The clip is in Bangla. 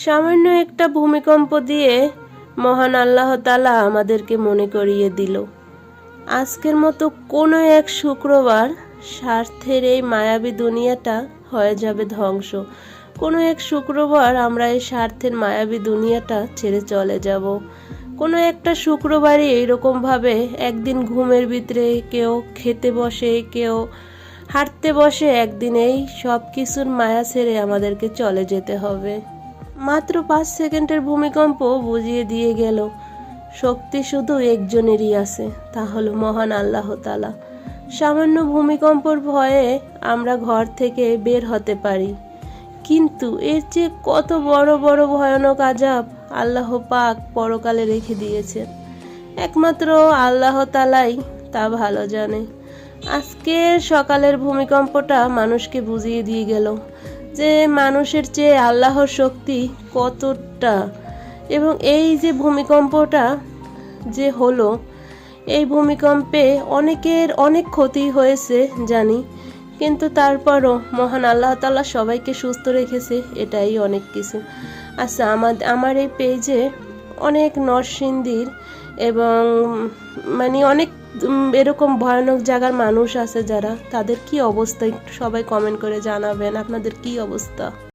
সামান্য একটা ভূমিকম্প দিয়ে মহান আল্লাহ তাআলা আমাদেরকে মনে করিয়ে দিল, আজকের মতো কোনো এক শুক্রবার স্বার্থের এই মায়াবী দুনিয়াটা হয়ে যাবে ধ্বংস। কোনো এক শুক্রবার আমরা এই স্বার্থের মায়াবী দুনিয়াটা ছেড়ে চলে যাব। কোনো একটা শুক্রবারই এইরকমভাবে একদিন ঘুমের ভিতরে কেউ খেতে বসে, কেউ হাঁটতে বসে, একদিন এই সব কিছুর মায়া ছেড়ে আমাদেরকে চলে যেতে হবে। মাত্র 5 সেকেন্ডের ভূমিকম্প বুঝিয়ে দিয়ে গেল শক্তি শুধু একজনেরই আছে, তা হলো মহান আল্লাহ তাআলা। সামান্য ভূমিকম্পর ভয়ে আমরা ঘর থেকে বের হতে পারি, কিন্তু এর চেয়ে কত বড় বড় ভয়ানক আযাব আল্লাহ পাক পরকালে রেখে দিয়েছেন। একমাত্র আল্লাহ তাআলাই তা ভালো জানে। আজকের সকালের ভূমিকম্পটা মানুষকে বুঝিয়ে দিয়ে গেল যে মানুষের চেয়ে আল্লাহর শক্তি কতটা। এবং এই যে ভূমিকম্পটা যে হলো, এই ভূমিকম্পে অনেকের অনেক ক্ষতি হয়েছে জানি, কিন্তু তারপরও মহান আল্লাহ তাআলা সবাইকে সুস্থ রেখেছে, এটাই অনেক কিছু। আচ্ছা, আমার এই পেজে অনেক নরসিংদীর এবং অনেক এরকম ভয়ানক জায়গার মানুষ আছে যারা, তাদের কি অবস্থা একটু সবাই কমেন্ট করে জানাবেন, আপনাদের কি অবস্থা।